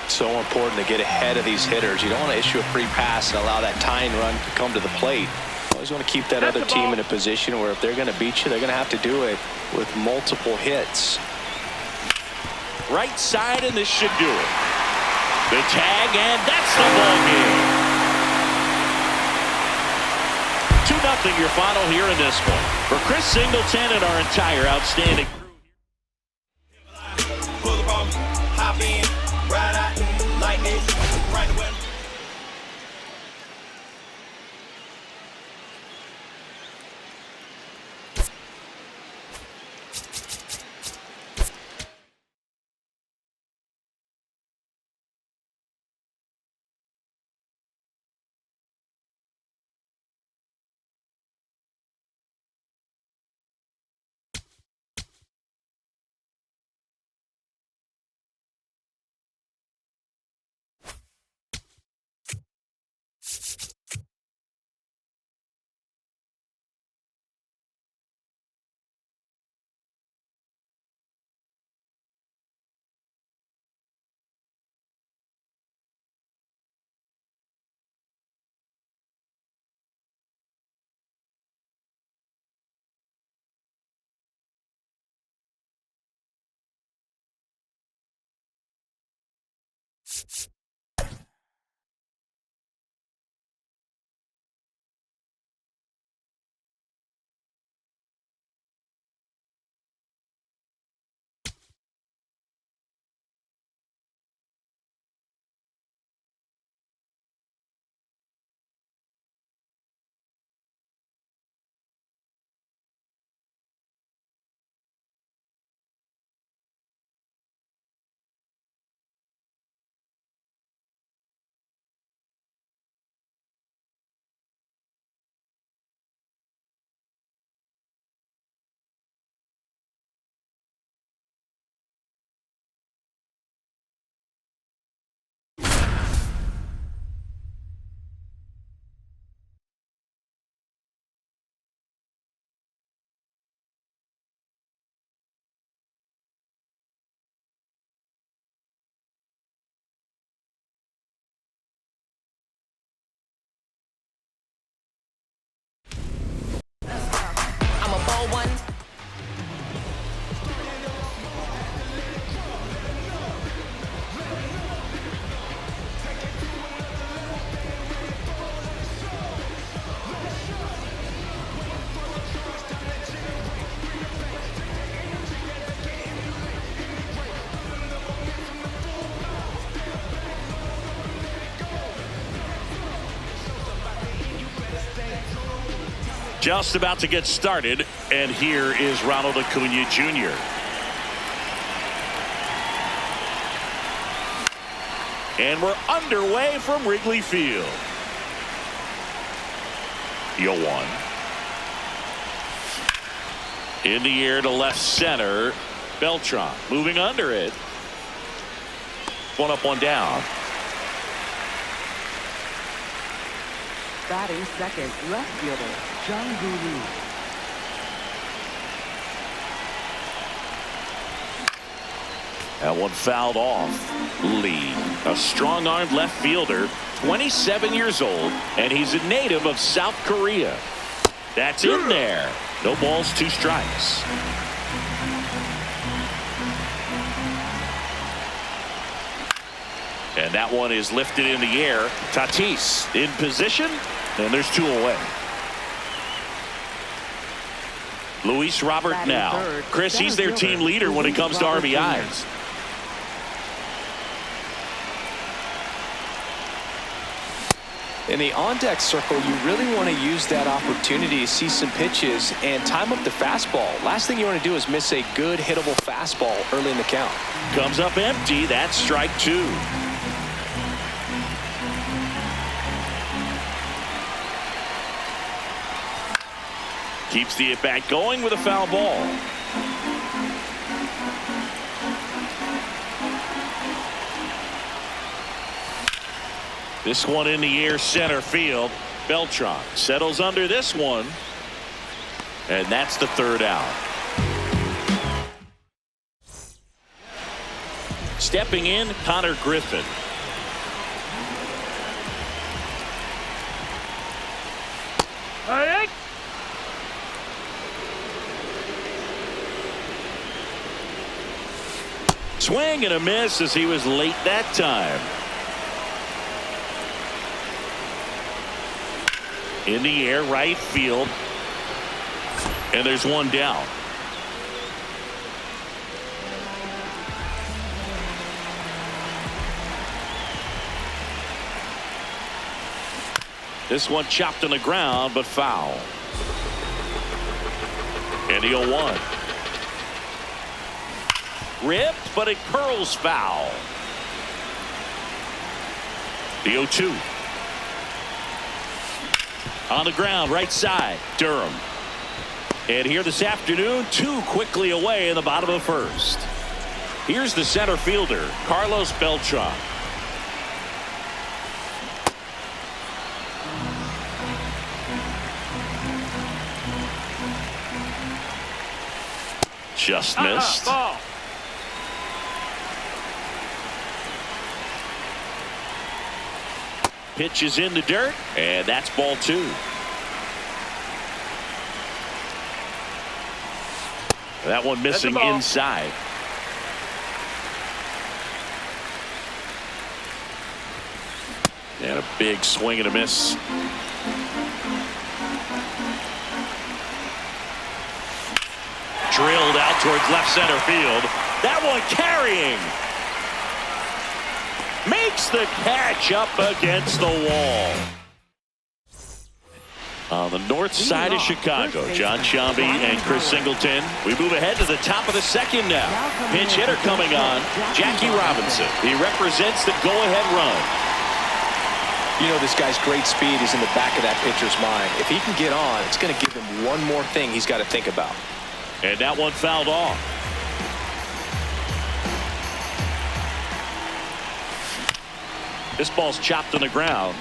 S3: So important to get ahead of these hitters. You don't want to issue a free pass and allow that tying run to come to the plate. You always want to keep that other team in a position where if they're going to beat you, they're going to have to do it with multiple hits.
S1: Right side, and this should do it. The tag, and that's the ball game. 2-0 your final here in this one. For Chris Singleton and our entire outstanding
S5: Pull the ball, hop in, ride out, lightning, right away.
S1: Just about to get started, and here is Ronald Acuna Jr. And we're underway from Wrigley Field. 0-1. In the air to left center. Beltran moving under it. One up, one down.
S2: Batting second, left fielder, Jung-Hoo Lee.
S1: That one fouled off. Lee, a strong-armed left fielder, 27 years old, and he's a native of South Korea. That's in there. No balls, 2 strikes. And that one is lifted in the air. Tatis in position, and there's 2 away. Luis Robert now. Chris, he's their team leader when it comes to RBIs.
S3: In the on-deck circle, you really want to use that opportunity to see some pitches and time up the fastball. Last thing you want to do is miss a good hittable fastball early in the count.
S1: Comes up empty. That's strike 2. Keeps the at-bat going with a foul ball. This one in the air, center field. Beltran settles under this one. And that's the 3rd out. Stepping in, Connor Griffin.
S4: Hey!
S1: Swing and a miss as he was late that time. In the air, right field. And there's one down. This one chopped on the ground, but foul. And the 0-1. Ripped, but it curls foul. The 0-2. On the ground, right side, Durham. And here this afternoon, 2 quickly away in the bottom of the 1st. Here's the center fielder, Carlos Beltran. Just missed.
S4: Ball.
S1: Pitch is in the dirt, and that's ball 2. That one missing inside. And a big swing and a miss. Drilled out towards left center field. That one carrying. Makes the catch up against the wall. On the north side of Chicago, John Sciambi and Chris Singleton. We move ahead to the top of the 2nd now. Pinch hitter coming on, Jackie Robinson. He represents the go-ahead run.
S3: You know, this guy's great speed is in the back of that pitcher's mind. If he can get on, it's going to give him one more thing he's got to think about.
S1: And that one fouled off. This ball's chopped on the ground.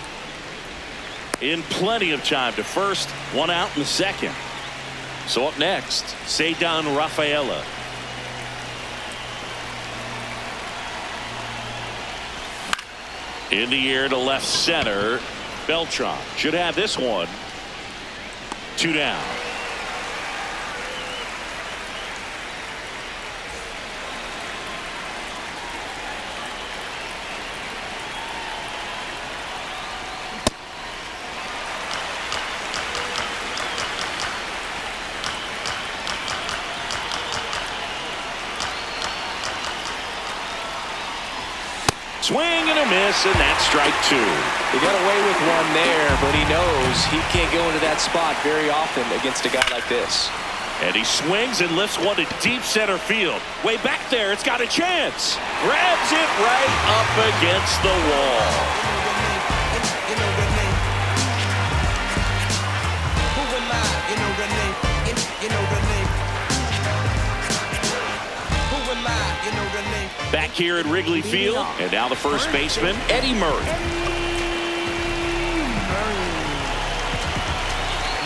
S1: In plenty of time to first, 1 out in the 2nd. So up next, Ceddanne Rafaela. In the air to left center. Beltran should have this one. 2 down. Swing and a miss, and that's strike 2.
S3: He got away with one there, but he knows he can't go into that spot very often against a guy like this.
S1: And he swings and lifts one to deep center field. Way back there, it's got a chance. Grabs it right up against the wall. Back here at Wrigley Field, and now the first baseman, Eddie Murray.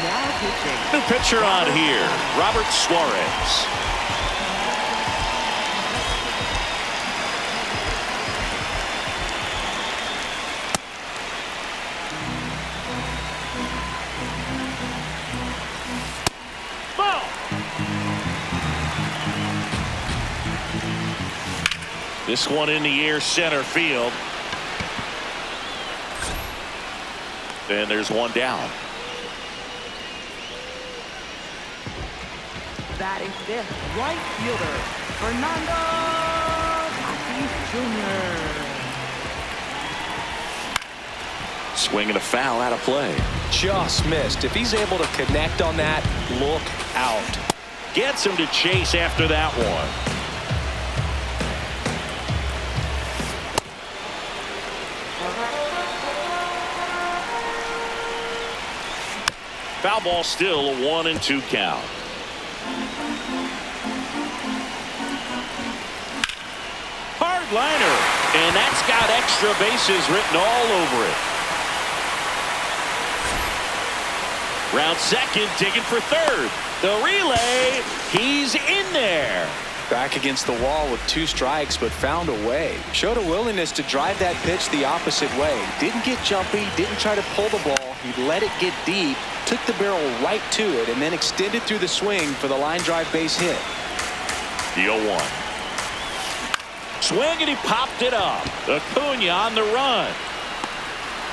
S2: Now pitching.
S1: New pitcher on here, Robert Suarez.
S4: Ball.
S1: This one in the air, center field. And there's one down.
S2: Batting fifth, right fielder, Fernando Tatis Jr.
S1: Swing and a foul out of play.
S3: Just missed. If he's able to connect on that, look out.
S1: Gets him to chase after that one. Foul ball, still a 1-2 count. Hard liner, and that's got extra bases written all over it. Round second, digging for third. The relay, he's in there.
S3: Back against the wall with 2 strikes, but found a way. Showed a willingness to drive that pitch the opposite way. Didn't get jumpy, didn't try to pull the ball. He let it get deep, took the barrel right to it, and then extended through the swing for the line drive base hit.
S1: The 0-1. Swing, and he popped it up. Acuna on the run.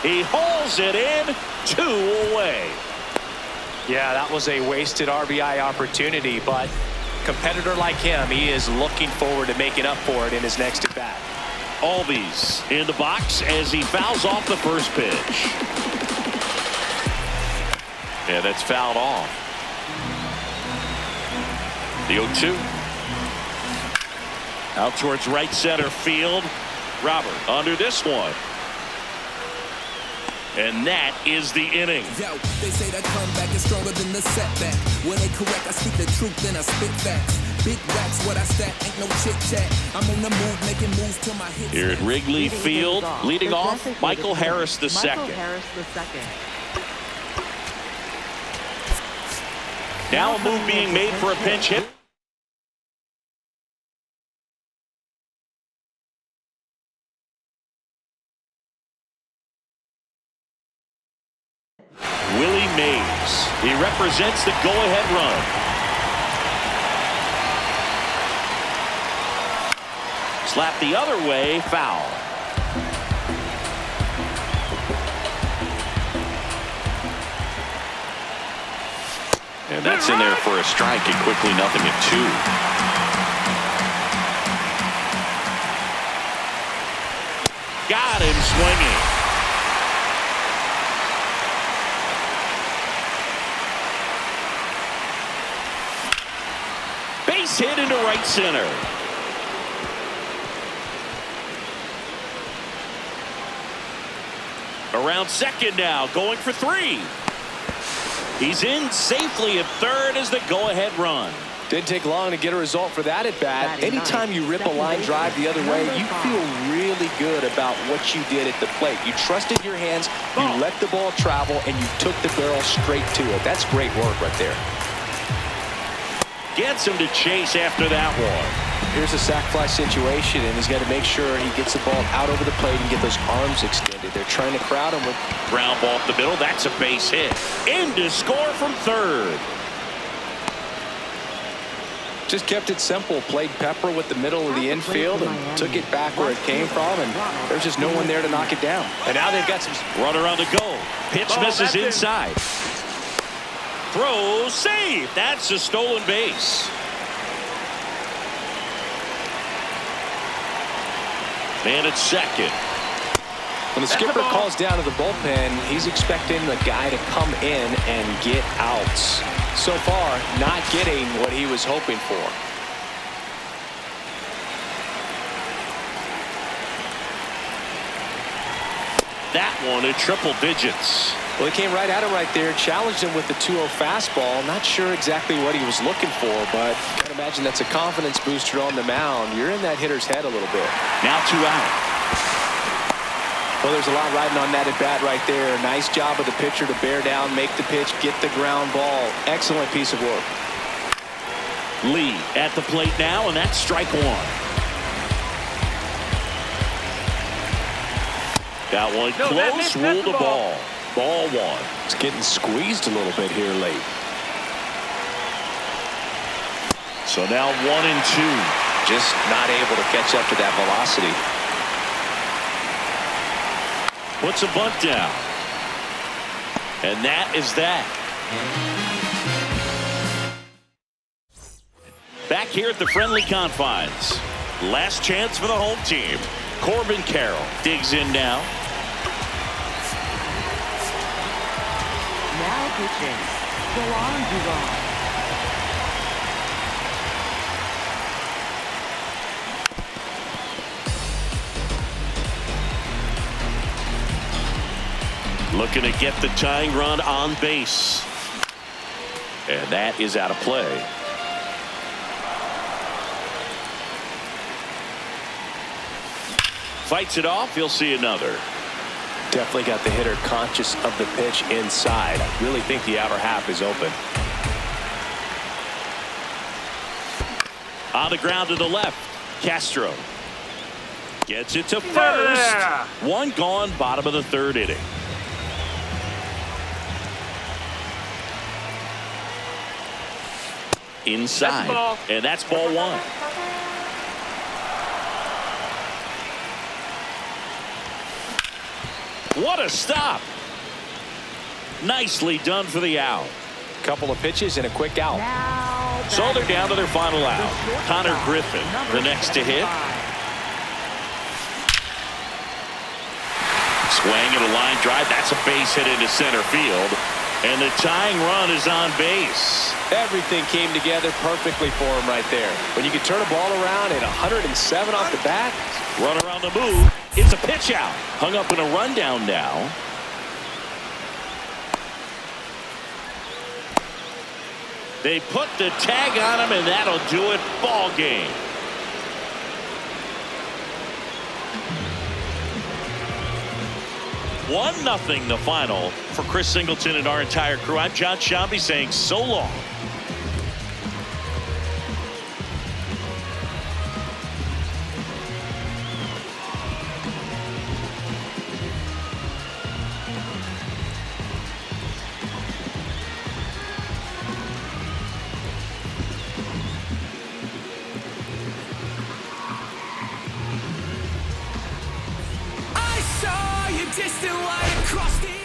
S1: He hauls it in, 2 away.
S3: Yeah, that was a wasted RBI opportunity, but competitor like him, he is looking forward to making up for it in his next at-bat.
S1: Albies in the box as he fouls off the first pitch. Yeah, that's fouled off. The 0-2. Out towards right center field. Robert under this one. And that is the inning.
S6: Yo, they say that comeback is stronger than the setback. When they correct, I speak the truth, then I spit facts. Big racks, what I stack, ain't no chit chat. I'm on the move, making moves till my hits.
S1: Here at Wrigley Field, leading off, Michael Harris II.
S2: Michael Harris II.
S1: Now a move being made for a pinch hit. Willie Mays. He represents the go-ahead run. Slap the other way, foul. And that's in there for a strike, and quickly 0-2. Got him swinging. Base hit into right center. Around second now, going for 3. He's in safely at third as the go-ahead run.
S3: Didn't take long to get a result for that at bat. Anytime you rip a line drive the other way, you feel really good about what you did at the plate. You trusted your hands, you let the ball travel, and you took the barrel straight to it. That's great work right there.
S1: Gets him to chase after that one.
S3: Here's a sac fly situation, and he's got to make sure he gets the ball out over the plate and get those arms extended. They're trying to crowd him with
S1: ground ball up the middle. That's a base hit. In to score from third.
S3: Just kept it simple. Played pepper with the middle of the infield and took it back where it came from, and there's just no one there to knock it down. And now they've got some
S1: runner on the go. Pitch misses inside. Throw, save. That's a stolen base. Man at second.
S3: When the skipper calls down to the bullpen, he's expecting the guy to come in and get outs. So far, not getting what he was hoping for.
S1: That one at triple digits.
S3: Well, he came right at him right there, challenged him with the 2-0 fastball. Not sure exactly what he was looking for, but I can imagine that's a confidence booster on the mound. You're in that hitter's head a little bit.
S1: Now 2 out.
S3: Well, there's a lot riding on that at bat right there. Nice job of the pitcher to bear down, make the pitch, get the ground ball. Excellent piece of work.
S1: Lee at the plate now, and that's strike 1. That one close, ruled the ball. Ball 1.
S3: It's getting squeezed a little bit here late.
S1: So now 1 and 2.
S3: Just not able to catch up to that velocity.
S1: Puts a bunt down. And that is that. Back here at the friendly confines. Last chance for the home team. Corbin Carroll digs in now.
S2: Now pitching. Dewan Duran.
S1: Looking to get the tying run on base. And that is out of play. Fights it off. He'll see another.
S3: Definitely got the hitter conscious of the pitch inside. I really think the outer half is open.
S1: On the ground to the left. Castro gets it to first. One gone, bottom of the 3rd inning. Inside. And that's ball 1. What a stop. Nicely done for the out.
S3: Couple of pitches and a quick out.
S2: Now
S1: So they're down to their final out. Connor Griffin, the next to hit. Swing and a line drive. That's a base hit into center field. And the tying run is on base.
S3: Everything came together perfectly for him right there. When you can turn a ball around at 107 off the bat.
S1: Runner on the move. It's a pitch out. Hung up in a rundown now. They put the tag on him, and that'll do it. Ball game. One 0 the final for Chris Singleton and our entire crew. I'm John Shambi saying so long.
S6: I saw you distant light across the